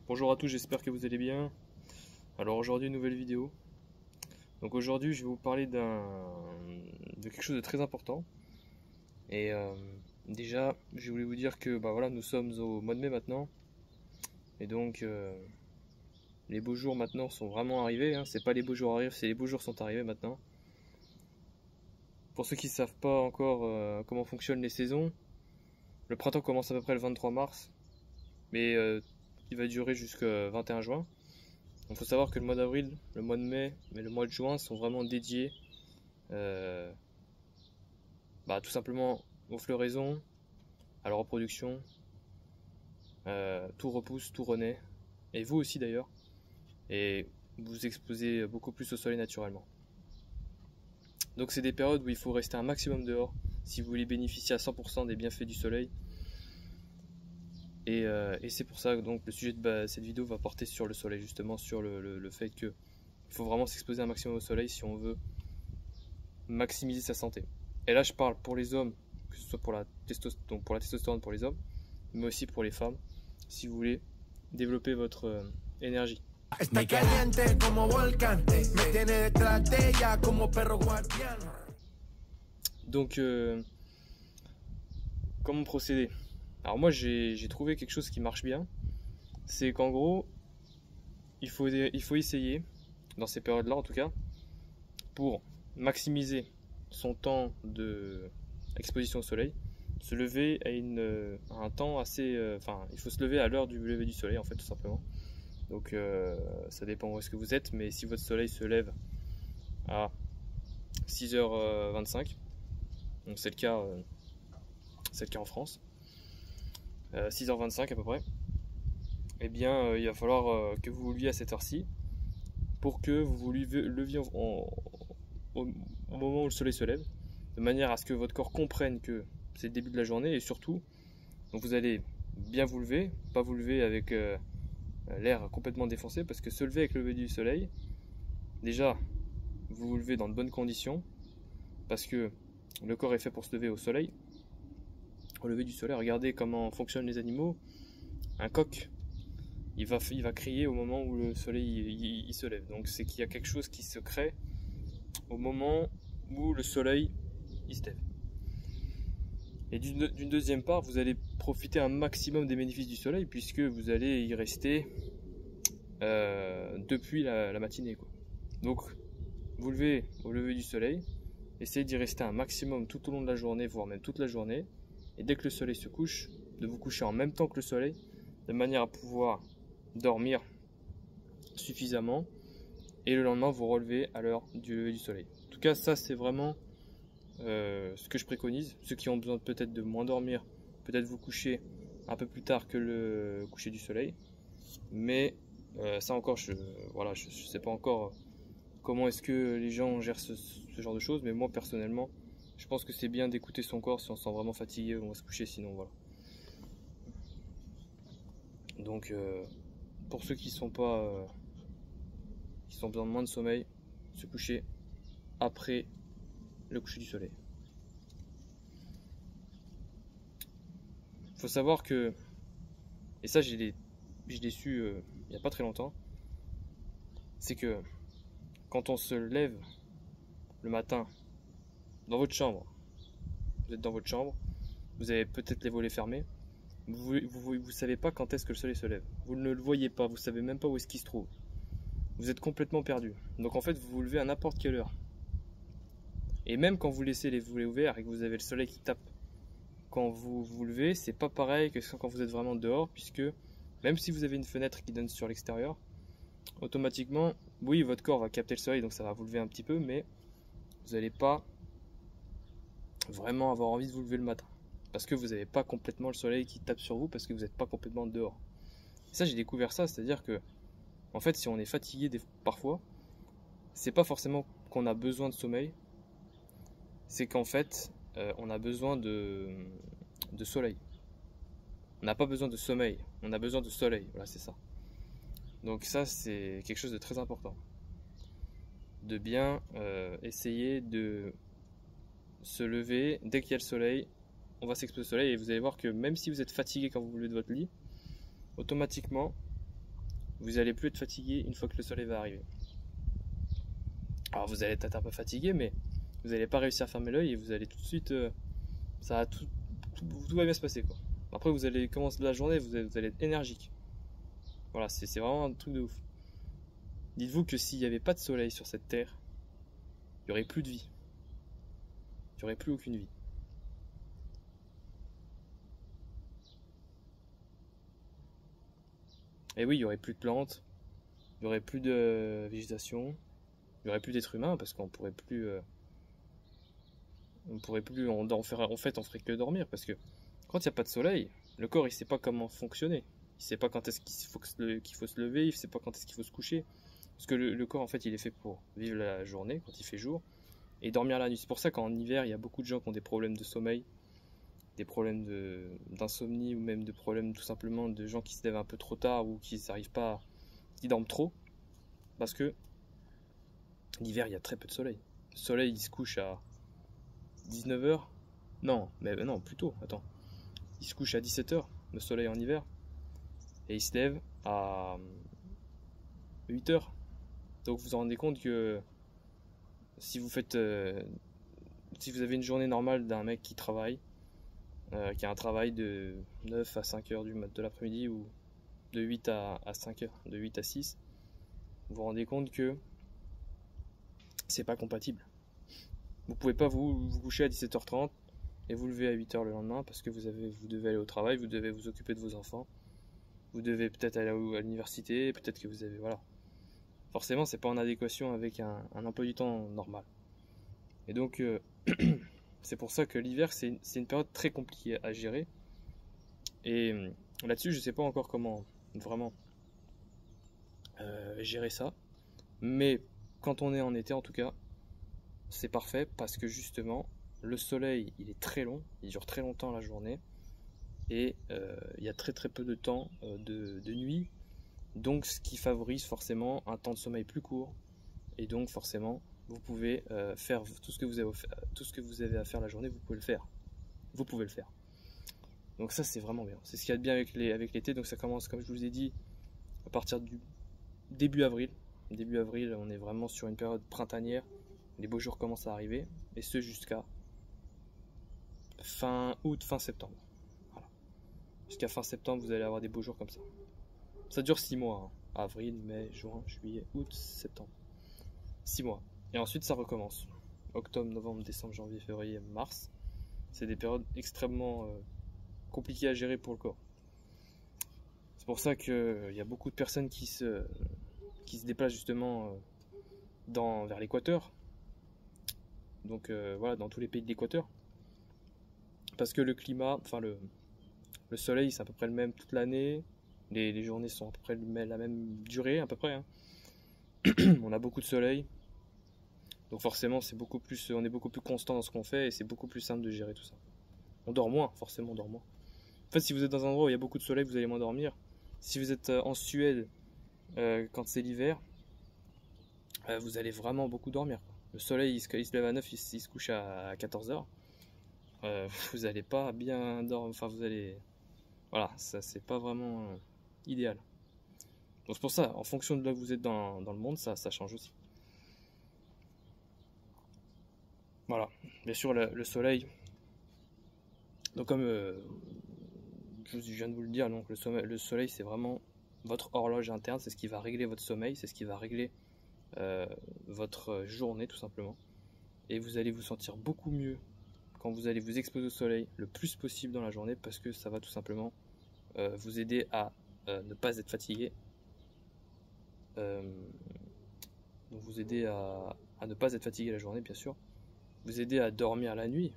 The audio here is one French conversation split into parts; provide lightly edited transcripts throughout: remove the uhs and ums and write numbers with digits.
Bonjour à tous, j'espère que vous allez bien. Alors aujourd'hui, nouvelle vidéo. Donc aujourd'hui, je vais vous parler de quelque chose de très important. Et déjà, je voulais vous dire que voilà, nous sommes au mois de mai maintenant. Et donc, les beaux jours maintenant sont vraiment arrivés. Hein. C'est pas les beaux jours arrivent, c'est les beaux jours sont arrivés maintenant. Pour ceux qui ne savent pas encore comment fonctionnent les saisons, le printemps commence à peu près le 23 mars. Mais il va durer jusqu'au 21 juin. Il faut savoir que le mois d'avril, le mois de mai et le mois de juin sont vraiment dédiés tout simplement aux floraisons, à la reproduction. Tout repousse, tout renaît. Et vous aussi d'ailleurs. Et vous vous exposez beaucoup plus au soleil naturellement. Donc c'est des périodes où il faut rester un maximum dehors si vous voulez bénéficier à 100% des bienfaits du soleil. Et c'est pour ça que donc, le sujet de cette vidéo va porter sur le soleil, justement sur le fait qu'il faut vraiment s'exposer un maximum au soleil si on veut maximiser sa santé. Et là je parle pour les hommes, que ce soit pour la testostérone pour les hommes, mais aussi pour les femmes, si vous voulez développer votre énergie. Donc comment procéder? Alors moi j'ai trouvé quelque chose qui marche bien, c'est qu'en gros il faut essayer, dans ces périodes-là en tout cas, pour maximiser son temps d'exposition au soleil, se lever à un temps assez... il faut se lever à l'heure du lever du soleil en fait tout simplement. Donc ça dépend où est-ce que vous êtes, mais si votre soleil se lève à 6h25, donc c'est le cas en France, 6h25 à peu près, et bien il va falloir que vous vous leviez à cette heure-ci pour que vous vous leviez au moment où le soleil se lève, de manière à ce que votre corps comprenne que c'est le début de la journée. Et surtout, donc vous allez bien vous lever, pas vous lever avec l'air complètement défoncé, parce que se lever avec le lever du soleil, déjà vous vous levez dans de bonnes conditions, parce que le corps est fait pour se lever au soleil, au lever du soleil. Regardez comment fonctionnent les animaux. Un coq, il va crier au moment où le soleil il se lève. Donc c'est qu'il y a quelque chose qui se crée au moment où le soleil il se lève. Et d'une deuxième part, vous allez profiter un maximum des bénéfices du soleil, puisque vous allez y rester depuis la matinée, quoi. Donc vous levez au lever du soleil, essayez d'y rester un maximum tout au long de la journée, voire même toute la journée, et dès que le soleil se couche, de vous coucher en même temps que le soleil, de manière à pouvoir dormir suffisamment, et le lendemain vous relever à l'heure du lever du soleil. En tout cas, ça c'est vraiment ce que je préconise. Ceux qui ont besoin peut-être de moins dormir, peut-être vous coucher un peu plus tard que le coucher du soleil, mais ça encore, je sais pas encore comment est-ce que les gens gèrent ce genre de choses, mais moi personnellement, je pense que c'est bien d'écouter son corps. Si on se sent vraiment fatigué, on va se coucher, sinon voilà. Donc pour ceux qui sont pas qui ont besoin de moins de sommeil, se coucher après le coucher du soleil. Il faut savoir que, et ça je l'ai su il n'y a pas très longtemps, c'est que quand on se lève le matin dans votre chambre, vous êtes dans votre chambre, vous avez peut-être les volets fermés, vous savez pas quand est-ce que le soleil se lève, vous ne le voyez pas, vous savez même pas où est-ce qu'il se trouve, vous êtes complètement perdu. Donc en fait vous vous levez à n'importe quelle heure, et même quand vous laissez les volets ouverts et que vous avez le soleil qui tape quand vous vous levez, c'est pas pareil que quand vous êtes vraiment dehors, puisque même si vous avez une fenêtre qui donne sur l'extérieur, automatiquement, oui, votre corps va capter le soleil, donc ça va vous lever un petit peu, mais vous n'allez pas vraiment avoir envie de vous lever le matin, parce que vous n'avez pas complètement le soleil qui tape sur vous, parce que vous n'êtes pas complètement dehors. Et ça, j'ai découvert ça, c'est-à-dire que, en fait, si on est fatigué parfois, c'est pas forcément qu'on a besoin de sommeil, c'est qu'en fait, on a besoin de soleil. On n'a pas besoin de sommeil, on a besoin de soleil, voilà, c'est ça. Donc ça, c'est quelque chose de très important. De bien essayer de se lever dès qu'il y a le soleil, on va s'exposer au soleil, et vous allez voir que même si vous êtes fatigué quand vous vous levez de votre lit, automatiquement, vous allez plus être fatigué une fois que le soleil va arriver. Alors vous allez être un peu fatigué, mais vous n'allez pas réussir à fermer l'œil et vous allez tout de suite, tout va bien se passer quoi. Après vous allez commencer la journée, vous allez être énergique. Voilà, c'est vraiment un truc de ouf. Dites-vous que s'il n'y avait pas de soleil sur cette terre, il n'y aurait plus de vie. Il n'y aurait plus aucune vie. Et oui, il n'y aurait plus de plantes, il n'y aurait plus de végétation, il n'y aurait plus d'êtres humains parce qu'on pourrait plus, en fait, on ferait que dormir parce que quand il n'y a pas de soleil, le corps il sait pas comment fonctionner. Il sait pas quand est-ce qu'il faut se lever, il sait pas quand est-ce qu'il faut se coucher. Parce que le corps en fait il est fait pour vivre la journée quand il fait jour et dormir la nuit. C'est pour ça qu'en hiver il y a beaucoup de gens qui ont des problèmes de sommeil, des problèmes d'insomnie ou même de problèmes tout simplement de gens qui se lèvent un peu trop tard ou qui n'arrivent pas, qui dorment trop. Parce que l'hiver il y a très peu de soleil. Le soleil il se couche à 19h. Non, mais non, plutôt, attends. Il se couche à 17h, le soleil en hiver, et il se lève à 8h. Donc vous vous rendez compte que si vous faites, si vous avez une journée normale d'un mec qui travaille, qui a un travail de 9 à 5h de l'après-midi ou de 8 à 5h, de 8 à 6, vous vous rendez compte que c'est pas compatible. Vous pouvez pas vous coucher à 17h30 et vous lever à 8h le lendemain parce que vous devez aller au travail, vous devez vous occuper de vos enfants, vous devez peut-être aller à l'université, peut-être que vous avez, voilà. Forcément, c'est pas en adéquation avec un emploi du temps normal. Et donc, c'est pour ça que l'hiver, c'est une période très compliquée à gérer. Et là-dessus, je sais pas encore comment vraiment gérer ça. Mais quand on est en été, en tout cas, c'est parfait parce que justement, le soleil, il est très long, il dure très longtemps la journée. Et il y a très très peu de temps de nuit. Donc, ce qui favorise forcément un temps de sommeil plus court. Et donc, forcément, vous pouvez faire tout ce que vous avez à faire la journée, vous pouvez le faire. Vous pouvez le faire. Donc ça, c'est vraiment bien. C'est ce qu'il y a de bien avec l'été. Donc ça commence, comme je vous ai dit, à partir du début avril. Début avril, on est vraiment sur une période printanière. Les beaux jours commencent à arriver. Et ce, jusqu'à fin août, fin septembre. Voilà. Jusqu'à fin septembre, vous allez avoir des beaux jours comme ça. Ça dure 6 mois. Hein. Avril, mai, juin, juillet, août, septembre. 6 mois. Et ensuite, ça recommence. Octobre, novembre, décembre, janvier, février, mars. C'est des périodes extrêmement compliquées à gérer pour le corps. C'est pour ça qu'il y a beaucoup de personnes qui se déplacent justement vers l'équateur. Donc voilà, dans tous les pays de l'équateur. Parce que le climat, enfin le soleil, c'est à peu près le même toute l'année. Les journées sont à peu près la même durée, à peu près. Hein. On a beaucoup de soleil. Donc forcément, on est beaucoup plus constant dans ce qu'on fait et c'est beaucoup plus simple de gérer tout ça. On dort moins, forcément, on dort moins. En fait, si vous êtes dans un endroit où il y a beaucoup de soleil, vous allez moins dormir. Si vous êtes en Suède, quand c'est l'hiver, vous allez vraiment beaucoup dormir. Le soleil, il se lève à 9, il se couche à 14h. Vous n'allez pas bien dormir. Enfin, vous allez... Voilà, ça, c'est pas vraiment idéal. Donc c'est pour ça, en fonction de là où vous êtes dans le monde, ça change aussi. Voilà, bien sûr le soleil. Donc comme je viens de vous le dire, donc le soleil c'est vraiment votre horloge interne, c'est ce qui va régler votre sommeil, c'est ce qui va régler votre journée tout simplement. Et vous allez vous sentir beaucoup mieux quand vous allez vous exposer au soleil le plus possible dans la journée parce que ça va tout simplement vous aider à ne pas être fatigué. Donc vous aider à ne pas être fatigué la journée bien sûr. Vous aider à dormir la nuit.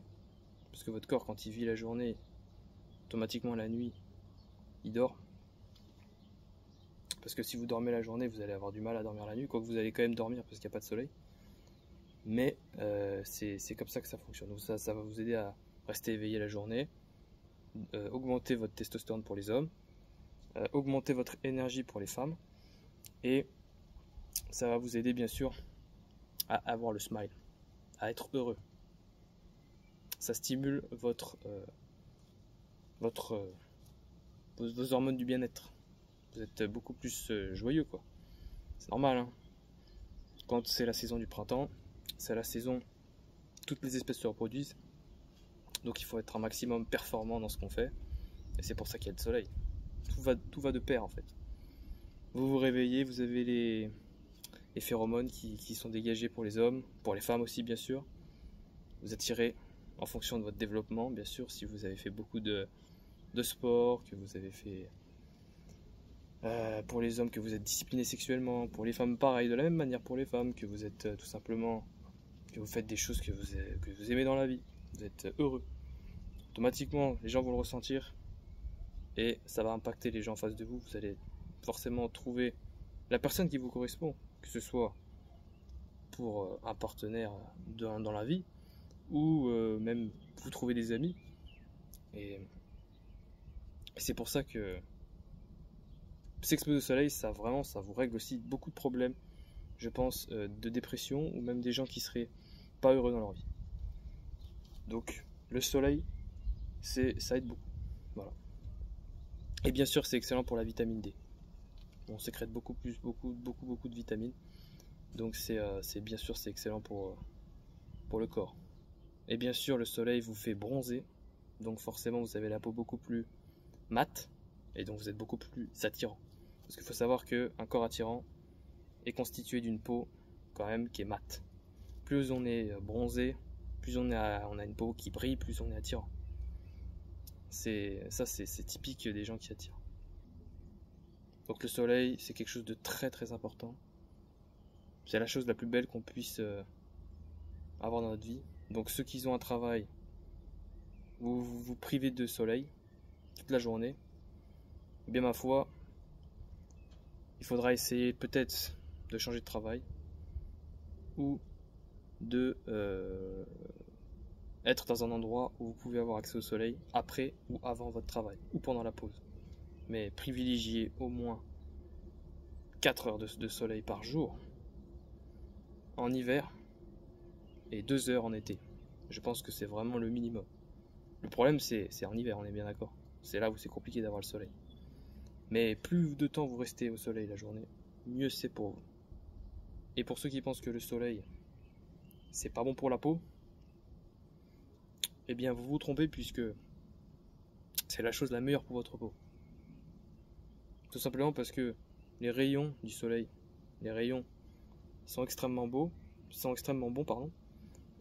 Parce que votre corps quand il vit la journée, automatiquement la nuit, il dort. Parce que si vous dormez la journée, vous allez avoir du mal à dormir la nuit. Quoique vous allez quand même dormir parce qu'il n'y a pas de soleil. Mais c'est comme ça que ça fonctionne. Donc ça va vous aider à rester éveillé la journée. Augmenter votre testostérone pour les hommes. Augmenter votre énergie pour les femmes. Et ça va vous aider bien sûr à avoir le smile. À être heureux. Ça stimule vos hormones du bien-être. vous êtes beaucoup plus joyeux, quoi. C'est normal, hein. Quand c'est la saison du printemps, c'est la saison, toutes les espèces se reproduisent, donc il faut être un maximum performant dans ce qu'on fait, et c'est pour ça qu'il y a le soleil. Tout va de pair, en fait. Vous vous réveillez, vous avez les phéromones qui sont dégagés pour les hommes, pour les femmes aussi, bien sûr. Vous attirez en fonction de votre développement, bien sûr, si vous avez fait beaucoup de sport, que vous avez fait pour les hommes, que vous êtes discipliné sexuellement, pour les femmes pareil, de la même manière pour les femmes, que vous êtes tout simplement, que vous faites des choses que vous aimez dans la vie, vous êtes heureux. Automatiquement, les gens vont le ressentir et ça va impacter les gens en face de vous. Vous allez forcément trouver la personne qui vous correspond, que ce soit pour un partenaire dans la vie ou même vous trouver des amis. Et c'est pour ça que s'exposer au soleil, ça vous règle aussi beaucoup de problèmes, je pense, de dépression ou même des gens qui seraient pas heureux dans leur vie. Donc le soleil, ça aide beaucoup. Voilà. Et bien sûr, c'est excellent pour la vitamine D. On sécrète beaucoup de vitamines. Donc bien sûr, c'est excellent pour le corps. Et bien sûr, le soleil vous fait bronzer. Donc forcément, vous avez la peau beaucoup plus mate. Et donc vous êtes beaucoup plus attirant. Parce qu'il faut savoir qu'un corps attirant est constitué d'une peau quand même qui est mate. Plus on est bronzé, plus on a une peau qui brille, plus on est attirant. C'est typique des gens qui attirent. Donc le soleil, c'est quelque chose de très très important. C'est la chose la plus belle qu'on puisse avoir dans notre vie. Donc ceux qui ont un travail, vous privez de soleil toute la journée, eh bien ma foi, il faudra essayer peut-être de changer de travail ou de être dans un endroit où vous pouvez avoir accès au soleil après ou avant votre travail ou pendant la pause. Mais privilégiez au moins 4 heures de soleil par jour en hiver et 2 heures en été. Je pense que c'est vraiment le minimum. Le problème c'est en hiver, on est bien d'accord. C'est là où c'est compliqué d'avoir le soleil. Mais plus de temps vous restez au soleil la journée, mieux c'est pour vous. Et pour ceux qui pensent que le soleil c'est pas bon pour la peau, eh bien vous vous trompez, puisque c'est la chose la meilleure pour votre peau. Tout simplement parce que les rayons du soleil, les rayons sont extrêmement bons,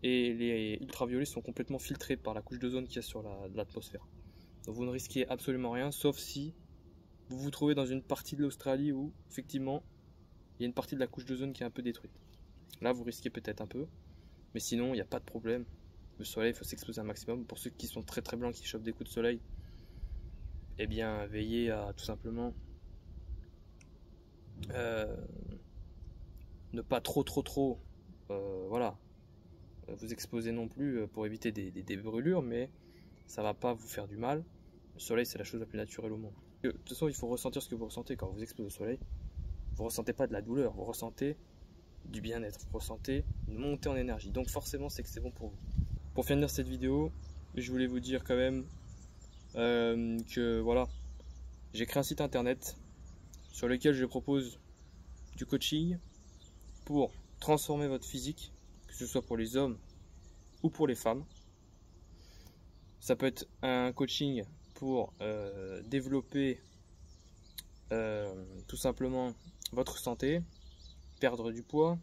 et les ultraviolets sont complètement filtrés par la couche d'ozone qu'il y a sur l'atmosphère. Donc vous ne risquez absolument rien, sauf si vous vous trouvez dans une partie de l'Australie où effectivement il y a une partie de la couche d'ozone qui est un peu détruite. Là vous risquez peut-être un peu, mais sinon il n'y a pas de problème. Le soleil, il faut s'exposer un maximum. Pour ceux qui sont très très blancs, qui chopent des coups de soleil, eh bien veillez à tout simplement ne pas trop vous exposer non plus, pour éviter des brûlures, mais ça va pas vous faire du mal. Le soleil, c'est la chose la plus naturelle au monde. De toute façon, il faut ressentir ce que vous ressentez quand vous exposez au soleil. Vous ressentez pas de la douleur, vous ressentez du bien-être, vous ressentez une montée en énergie. Donc forcément, c'est que c'est bon pour vous. Pour finir cette vidéo, je voulais vous dire quand même que voilà, j'ai créé un site internet sur lequel je propose du coaching pour transformer votre physique, que ce soit pour les hommes ou pour les femmes. Ça peut être un coaching pour développer tout simplement votre santé, perdre du poids,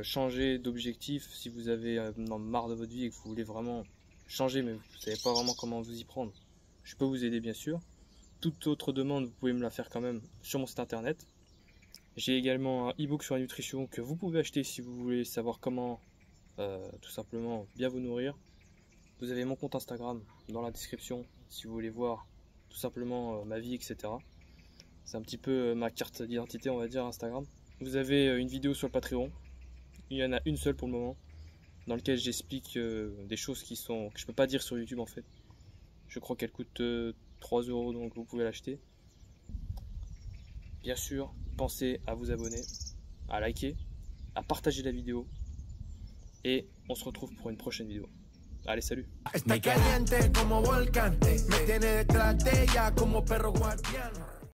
changer d'objectif si vous avez marre de votre vie et que vous voulez vraiment changer mais vous ne savez pas vraiment comment vous y prendre. Je peux vous aider bien sûr. Toute autre demande, vous pouvez me la faire quand même sur mon site internet. J'ai également un e-book sur la nutrition que vous pouvez acheter si vous voulez savoir comment tout simplement bien vous nourrir. Vous avez mon compte Instagram dans la description si vous voulez voir tout simplement ma vie, etc. C'est un petit peu ma carte d'identité, on va dire, Instagram. Vous avez une vidéo sur le Patreon. Il y en a une seule pour le moment, dans laquelle j'explique des choses que je peux pas dire sur YouTube en fait. Je crois qu'elle coûte 3 €, donc vous pouvez l'acheter. Bien sûr, pensez à vous abonner, à liker, à partager la vidéo, et on se retrouve pour une prochaine vidéo. Allez, salut. Está caliente como volcán, me tiene detrás de ella como perro guardián.